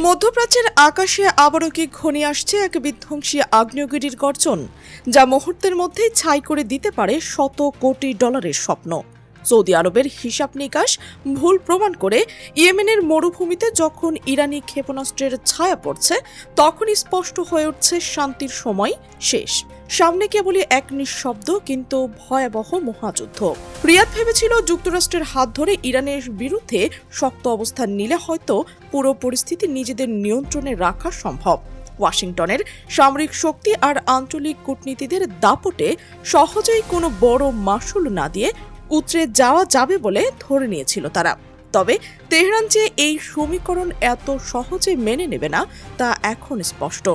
মধ্যপ্রাচ্যের আকাশে আবারও কি ঘনিয়ে আসছে এক বিধ্বংসী আগ্নেয়গিরির গর্জন, যা মুহূর্তের মধ্যেই ছাই করে দিতে পারে শত কোটি ডলারের স্বপ্ন। সৌদি আরবের হিসাব নিকাশ ভুল প্রমাণ করে ইয়েমেনের মরুভূমিতে যখন ইরানি ক্ষেপণাস্ত্রের ছায়া পড়ছে, তখনই স্পষ্ট হয়ে উঠছে শান্তির সময় শেষ। সামনে কেবলই এক নিঃশব্দ কিন্তু ভয়াবহ মহাযুদ্ধ। রিয়াদ ভেবেছিল যুক্তরাষ্ট্রের হাত ধরে ইরানের বিরুদ্ধে শক্ত অবস্থান নিলে হয়তো পুরো পরিস্থিতি নিজেদের নিয়ন্ত্রণে রাখা সম্ভব। ওয়াশিংটনের সামরিক শক্তি আর আঞ্চলিক কূটনীতিদের দাপটে সহজেই কোনো বড় মাশুল না দিয়ে উতরে যাওয়া যাবে বলে ধরে নিয়েছিল তারা। তবে তেহরান যে এই সমীকরণ এত সহজে মেনে নেবে না তা এখন স্পষ্ট।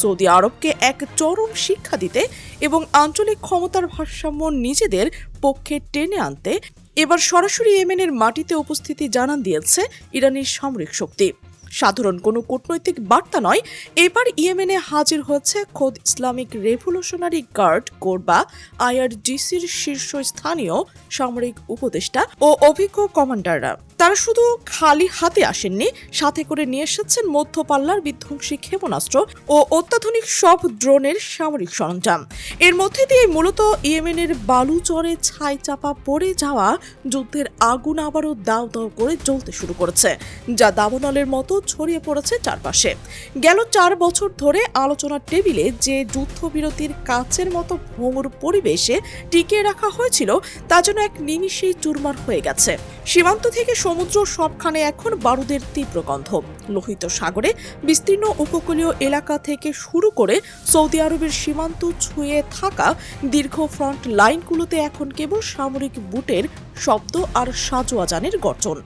সৌদি আরবকে এক চরম শিক্ষা দিতে এবং আঞ্চলিক ক্ষমতার ভারসাম্য নিজেদের পক্ষে টেনে আনতে এবার সরাসরি ইয়েমেনের মাটিতে উপস্থিতি জানান দিয়েছে ইরানের সামরিক শক্তি। সাধারণ কোনো কূটনৈতিক বার্তা নয়, এবার ইয়েমেনে হাজির হয়েছে খোদ ইসলামিক রেভলিউশনারি গার্ড কোর বা আইআরজিসির শীর্ষস্থানীয় সামরিক উপদেষ্টা ও অভিজ্ঞ কমান্ডাররা। তারা শুধু খালি হাতে আসেননি, সাথে করে নিয়ে এসেছেন মধ্যপাল্লার বিধ্বংসী ক্ষেপণাস্ত্র ও অত্যাধুনিক সব ড্রোনের সামরিক সরঞ্জাম। এর মধ্যে দিয়ে মূলত ইয়েমেনের বালুচরে ছাই চাপা পড়ে যাওয়া যুদ্ধের আগুন আবারও দাউ দাউ করে জ্বলতে শুরু করেছে, যা দাবানলের মতো ছড়িয়ে পড়েছে চারপাশে। গেল 4 বছর ধরে আলোচনার টেবিলে যে যুদ্ধবিরতির কাচের মতো ভঙ্গুর পরিবেশে টিকিয়ে রাখা হয়েছিল, তা যেন এক নিমিষেই চুরমার হয়ে গেছে। সীমান্ত থেকে সমুদ্র সবখানে এখন বারুদের তীব্র গন্ধ। লোহিত সাগরে বিস্তীর্ণ উপকূলীয় এলাকা থেকে শুরু করে সৌদি আরবের সীমান্ত ছুঁয়ে থাকা দীর্ঘ ফ্রন্ট লাইনগুলোতে এখন কেবল সামরিক বুটের শব্দ আর সাজোয়া যানের গর্জন।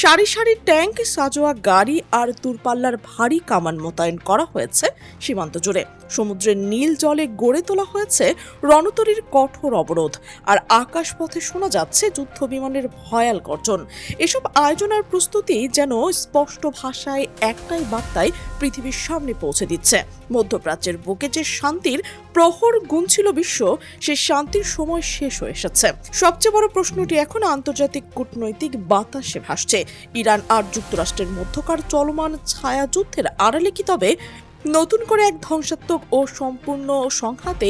সারি সারি ট্যাঙ্ক, সাজোয়া গাড়ি আর দূরপাল্লার ভারী কামান মোতায়েন করা হয়েছে সীমান্ত জুড়ে। সমুদ্রের নীল জলে গড়ে তোলা হয়েছে রণতরীর কঠোর অবরোধ, আর আকাশপথে শোনা যাচ্ছে যুদ্ধ বিমানের ভয়াল গর্জন। এসব আয়োজন আর প্রস্তুতি যেন স্পষ্ট ভাষায় একটাই বার্তায় পৃথিবীর সামনে পৌঁছে দিচ্ছে: মধ্যপ্রাচ্যের বুকে যে শান্তির প্রহর গুনছিল বিশ্ব, সে শান্তির সময় শেষ হয়ে এসেছে। সবচেয়ে বড় প্রশ্নটি এখন আন্তর্জাতিক কূটনৈতিক বাতাসে ভাসছে। ইরান আর যুক্তরাষ্ট্রের মধ্যকার চলমান ছায়া যুদ্ধের আড়ালে কি তবে নতুন করে এক ধ্বংসাত্মক ও সম্পূর্ণ সংঘাতে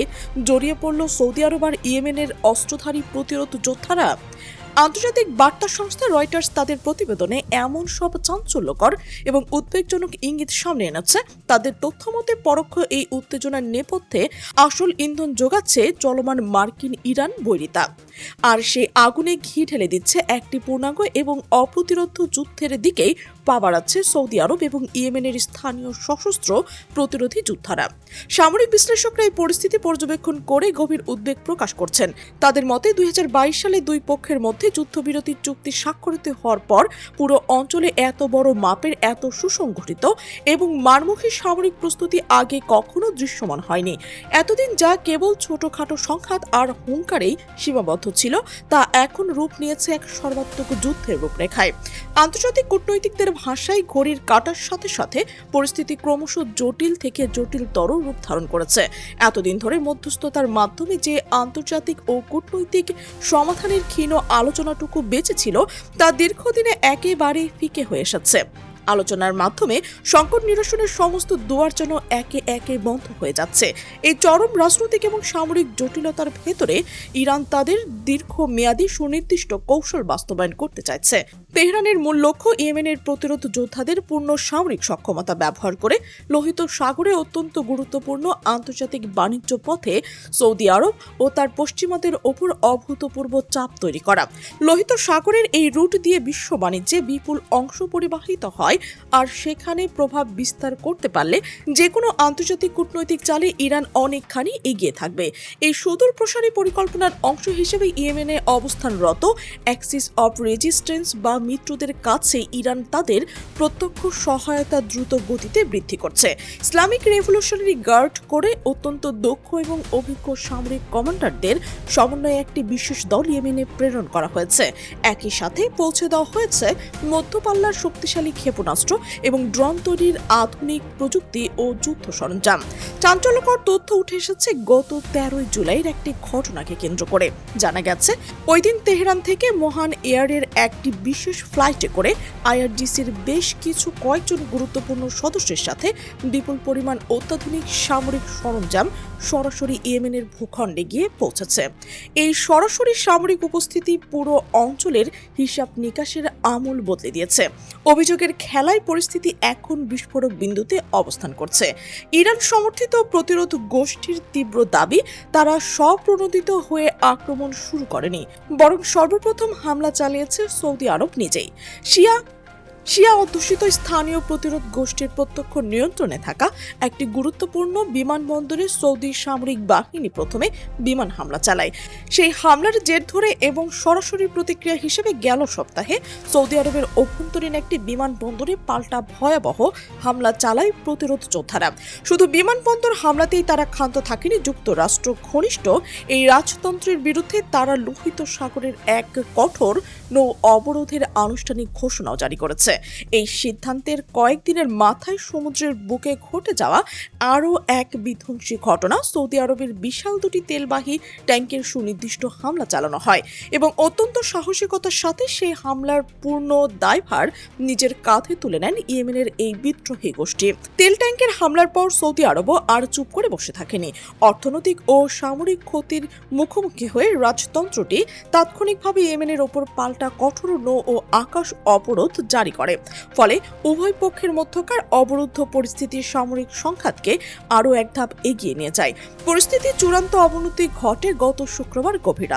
জড়িয়ে পড়ল সৌদি আরব আর ইয়েমেনের অস্ত্রধারী প্রতিরোধ যোদ্ধারা? আন্তর্জাতিক বার্তা সংস্থা রয়টার্স তাদের প্রতিবেদনে এমন সব চাঞ্চল্যকর এবং উদ্বেগজনক ইঙ্গিত সামনে এনেছে। তাদের তথ্যমতে পরোক্ষ এই উত্তেজনার নেপথ্যে আসল ইন্ধন যোগাচ্ছে চলমান মার্কিন ইরান বৈরিতা, আর সেই আগুনে ঘি ঢেলে দিচ্ছে একটি পূর্ণাঙ্গ এবং অপ্রতিরোধ্য যুদ্ধের দিকেই পা বাড়াচ্ছে সৌদি আরব এবং ইয়েমেনের স্থানীয় সশস্ত্র প্রতিরোধী যোদ্ধারা। সামরিক বিশ্লেষকরা এই পরিস্থিতি পর্যবেক্ষণ করে গভীর উদ্বেগ প্রকাশ করছেন। তাদের মতে 2022 সালে দুই পক্ষের মধ্যে যুদ্ধবিরতির চুক্তি স্বাক্ষরিত হওয়ার পর পুরো অঞ্চলে এত বড় মাপের, এত সুসংগঠিত এবং মারমুখী সামরিক প্রস্তুতি আগে কখনো দৃশ্যমান হয়নি। এতদিন যা কেবল ছোটখাটো সংঘাত আর হুঙ্কারেই সীমাবদ্ধ ছিল, তা এখন রূপ নিয়েছে এক সর্বাত্মক যুদ্ধের রূপরেখায়। আন্তর্জাতিক কূটনৈতিকদের ভাষায় ঘড়ির কাঁটার সাথে সাথে পরিস্থিতি ক্রমশ জটিল থেকে জটিলতর রূপ ধারণ করেছে। এতদিন ধরে মধ্যস্থতার মাধ্যমে যে আন্তর্জাতিক ও কূটনৈতিক সমাধানের ক্ষীণ আলোচনাটুকু বেঁচে ছিল, তা দীর্ঘদিনে একেবারে ফিকে হয়ে এসেছে। আলোচনার মাধ্যমে সংকট নিরসনের সমস্ত দুয়ার যেন একে একে বন্ধ হয়ে যাচ্ছে। এই চরম রাজনৈতিক এবং সামরিক জটিলতার ভেতরে ইরান তাদের দীর্ঘমেয়াদী সুনির্দিষ্ট কৌশল বাস্তবায়ন করতে চাইছে। তেহরানের মূল লক্ষ্য ইয়েমেনের প্রতিরোধ যোদ্ধাদের পূর্ণ সামরিক সক্ষমতা ব্যবহার করে লোহিত সাগরে অত্যন্ত গুরুত্বপূর্ণ আন্তর্জাতিক বাণিজ্য পথে সৌদি আরব ও তার পশ্চিমাদের ওপর অভূতপূর্ব চাপ তৈরি করা। লোহিত সাগরের এই রুট দিয়ে বিশ্ব বাণিজ্যে বিপুল অংশ পরিবাহিত হয়, আর সেখানে প্রভাব বিস্তার করতে পারলে যে কোনো আন্তর্জাতিক কূটনৈতিক চালে ইরান অনেকখানি এগিয়ে থাকবে। এই সুদূর প্রসারী পরিকল্পনার অংশ হিসেবে ইয়েমেনে অবস্থানরত অ্যাক্সিস অফ রেজিস্ট্যান্স বা মিত্রদের কাছে ইরান তাদের প্রত্যক্ষ সহায়তা দ্রুত গতিতে বৃদ্ধি করছে। ইসলামিক রেভলিউশনারি গার্ড করে অত্যন্ত দক্ষ এবং অভিজ্ঞ সামরিক কমান্ডারদের সমন্বয়ে একটি বিশেষ দল ইয়েমেনে প্রেরণ করা হয়েছে। একই সাথে পৌঁছে দেওয়া হয়েছে মধ্যপাল্লার শক্তিশালী ক্ষেপণাস্ত্র ক্ষেপণাস্ত্র এবং ড্রোন তৈরির আধুনিক প্রযুক্তি ও যুদ্ধ সরঞ্জাম। চাঞ্চল্যকর তথ্য উঠে এসেছে গত 13 জুলাইয়ের একটি ঘটনাকে কেন্দ্র করে। জানা গেছে ওই দিন তেহরান থেকে মোহান এয়ারের একটি বিশেষ ফ্লাইটে করে আইআরজিসির বেশ কয়েকজন গুরুত্বপূর্ণ সদস্যের সাথে বিপুল পরিমাণ অত্যাধুনিক সামরিক সরঞ্জাম সরাসরি ইয়েমেনের ভূখণ্ডে গিয়ে পৌঁছেছে। এই সরাসরি সামরিক উপস্থিতি পুরো অঞ্চলের হিসাব নিকাশের আমূল বদলে দিয়েছে। অভিযোগের খেলায় পরিস্থিতি এখন বিস্ফোরক বিন্দুতে অবস্থান করছে। ইরান সমর্থিত প্রতিরোধ গোষ্ঠীর তীব্র দাবি, তারা স্বপ্রণোদিত হয়ে আক্রমণ শুরু করেনি, বরং সর্বপ্রথম হামলা চালিয়েছে সৌদি আরব নিজেই। শিয়া অধ্যুষিত স্থানীয় প্রতিরোধ গোষ্ঠীর প্রত্যক্ষ নিয়ন্ত্রণে থাকা একটি গুরুত্বপূর্ণ বিমানবন্দরে সৌদি সামরিক বাহিনী প্রথমে বিমান হামলা চালায়। সেই হামলার জের ধরে এবং সরাসরি প্রতিক্রিয়া হিসেবে গেল সপ্তাহে সৌদি আরবের অভ্যন্তরীণ একটি বিমানবন্দরে পাল্টা ভয়াবহ হামলা চালায় প্রতিরোধ যোদ্ধারা। শুধু বিমানবন্দর হামলাতেই তারা ক্ষান্ত থাকেনি, যুক্তরাষ্ট্র ঘনিষ্ঠ এই রাজতন্ত্রের বিরুদ্ধে তারা লোহিত সাগরের এক কঠোর নৌ অবরোধের আনুষ্ঠানিক ঘোষণাও জারি করেছে। এই সিদ্ধান্তের কয়েকদিনের মাথায় সমুদ্রের বুকে ঘটে যাওয়া আরও এক বিধ্বংসী ঘটনা। সৌদি আরবের বিশাল দুটি তেলবাহী ট্যাঙ্কের সুনির্দিষ্ট হামলা চালানো হয় এবং অত্যন্ত সাহসিকতার সাথে সেই হামলার পূর্ণ দায়ভার নিজের কাঁধে তুলে নেন ইয়েমেনের এই বিদ্রোহী গোষ্ঠী। তেল ট্যাঙ্কের হামলার পর সৌদি আরবও আর চুপ করে বসে থাকেনি। অর্থনৈতিক ও সামরিক ক্ষতির মুখোমুখি হয়ে রাজতন্ত্রটি তাৎক্ষণিকভাবে ইয়েমেনের ওপর পাল্টা কঠোর নৌ ও আকাশ অবরোধ জারি করে। ফলে উভয় পক্ষের মধ্যকার অবরুদ্ধ পরিস্থিতির সামরিক সংঘাতকে আরও এক ধাপ এগিয়ে নিয়ে যায়। পরিস্থিতির চূড়ান্ত অবনতি ঘটে গত শুক্রবার গভীর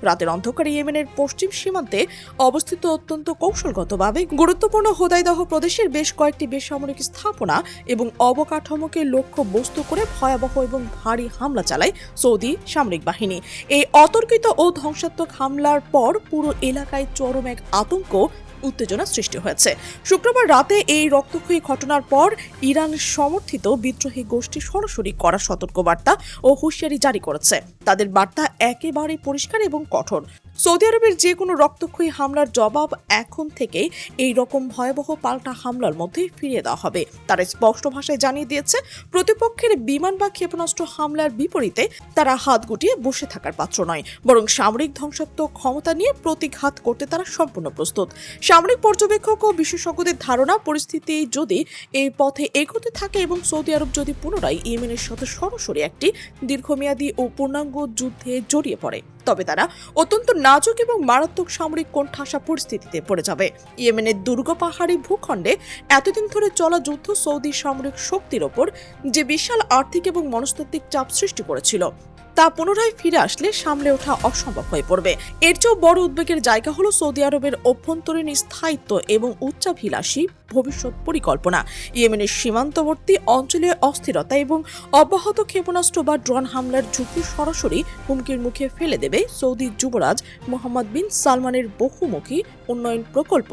রাতের অন্ধকারে ইয়েমেনের পশ্চিম সীমান্তে অবস্থিত অত্যন্ত কৌশলগতভাবে গুরুত্বপূর্ণ হোদাইদাহ প্রদেশের বেশ কয়েকটি বেসামরিক স্থাপনা এবং অবকাঠামোকে লক্ষ্য বস্তু করে ভয়াবহ এবং ভারী হামলা চালায় সৌদি সামরিক বাহিনী। এই অতর্কিত ও ধ্বংসাত্মক হামলার পর পুরো এলাকায় চরম এক আতঙ্ক উত্তেজনা সৃষ্টি হয়েছে। শুক্রবার রাতে এই রক্তক্ষয়ী ঘটনার পর ইরান সমর্থিত বিদ্রোহী গোষ্ঠী সরাসরি কড়া সতর্কবার্তা ও হুঁশিয়ারি জারি করেছে। তাদের বার্তা একেবারে পরিষ্কার এবং কঠোর। সৌদি আরবের যে কোনো রক্তক্ষয়ী হামলার জবাব এখন থেকে এই রকম ভয়াবহ পাল্টা হামলার মধ্যে ফিরিয়ে দেওয়া হবে। তারা স্পষ্ট ভাষায় জানিয়ে দিয়েছে, প্রতিপক্ষের বিমান বা ক্ষেপণাস্ত্র হামলার বিপরীতে তারা হাত গুটিয়ে বসে থাকার পাত্র নয়, বরং সামরিক ধ্বংসাত্মক ক্ষমতা নিয়ে প্রতিঘাত করতে তারা সম্পূর্ণ প্রস্তুত। সামরিক পর্যবেক্ষক ও বিশেষজ্ঞদের ধারণা, পরিস্থিতি যদি এই পথে এগোতে থাকে এবং সৌদি আরব যদি পুনরায় ইয়েমেনের সাথে সরাসরি একটি দীর্ঘমেয়াদী ও পূর্ণাঙ্গ যুদ্ধে জড়িয়ে পড়ে, তবে তারা অত্যন্ত নাজুক এবং মারাত্মক সামরিক কোণঠাসা পরিস্থিতিতে পড়ে যাবে। ইয়েমেনের দুর্গ পাহাড়ি ভূখণ্ডে এতদিন ধরে চলা যুদ্ধ সৌদি সামরিক শক্তির ওপর যে বিশাল আর্থিক এবং মনস্তাত্ত্বিক চাপ সৃষ্টি করেছিল, তা পুনরায় ফিরে আসলে সামলে ওঠা অসম্ভব হয়ে পড়বে। এর চেয়েও বড় উদ্বেগের জায়গা হলো সৌদি আরবের অভ্যন্তরীণ স্থায়িত্ব এবং উচ্চাভিলাষী ভবিষ্যৎ পরিকল্পনা। ইয়েমেনের সীমান্তবর্তী অঞ্চলে অস্থিরতা এবং অব্যাহত ক্ষেপণাস্ত্র বা ড্রোন হামলার ঝুঁকি সরাসরি হুমকির মুখে ফেলে দেবে সৌদি যুবরাজ মোহাম্মদ বিন সালমানের বহুমুখী উন্নয়ন প্রকল্প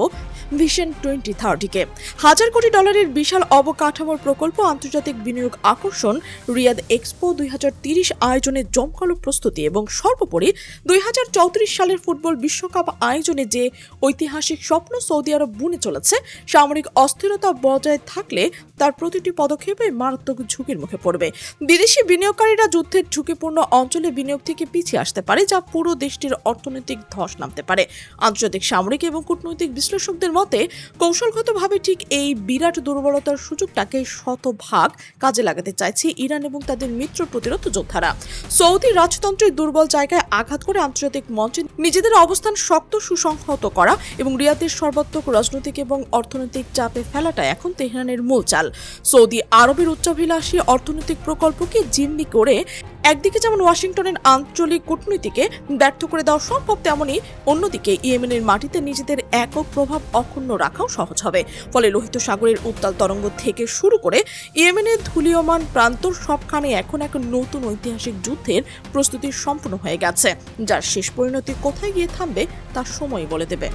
ভিশন 2030-কে। হাজার কোটি ডলারের বিশাল অবকাঠামোর প্রকল্প, আন্তর্জাতিক বিনিয়োগ আকর্ষণ, রিয়াদ এক্সপো 2030 আয়োজনের জমকালো প্রস্তুতি এবং সর্বোপরি 2034 সালের ফুটবল বিশ্বকাপ আয়োজনে যে ঐতিহাসিক স্বপ্ন সৌদি আরব বুনে চলেছে, সামরিক অস্থিরতা বজায় থাকলে তার প্রতিটি পদক্ষেপে মারাত্মক ঝুঁকির মুখে পড়বে। বিদেশি বিনিয়োগকারীরা যুদ্ধের ঝুঁকিপূর্ণ অঞ্চলে বিনিয়োগ থেকে পিছিয়ে আসতে পারে, যা পুরো দেশটির অর্থনৈতিক ধস নামতে পারে। আন্তর্জাতিক সামরিক এবং কূটনৈতিক বিশ্লেষকদের মতে, কৌশলগতভাবে ঠিক এই বিরাট দুর্বলতার সুযোগটাকে শতভাগ কাজে লাগাতে চাইছে ইরান এবং তাদের মিত্র প্রতিরোধ যোদ্ধারা। সৌদি রাজতন্ত্রের দুর্বল জায়গায় আঘাত করে আন্তর্জাতিক মঞ্চে নিজেদের অবস্থান শক্ত সুসংহত করা এবং রিয়াদের সর্বাত্মক রাজনৈতিক এবং অর্থনৈতিক চাপে ফেলাটা এখন তেহরানের মূল চাল। সৌদি আরবের উচ্চাভিলাষী অর্থনৈতিক প্রকল্পকে জিম্মি করে একদিকে যেমন ওয়াশিংটনের আঞ্চলিক কূটনীতিকে ব্যর্থ করে দেওয়া সম্ভব, তেমনি অন্যদিকে ইয়েমেনের মাটিতে নিজেদের একক প্রভাব অক্ষুণ্ণ রাখাও সহজ হবে। ফলে লোহিত সাগরের উত্তাল তরঙ্গ থেকে শুরু করে ইয়েমেনের ধূলিয়মান প্রান্তর সবখানে এখন এক নতুন ঐতিহাসিক যুদ্ধের প্রস্তুতি সম্পূর্ণ হয়ে গেছে, যার শেষ পরিণতি কোথায় গিয়ে থামবে তা সময় বলে দেবে।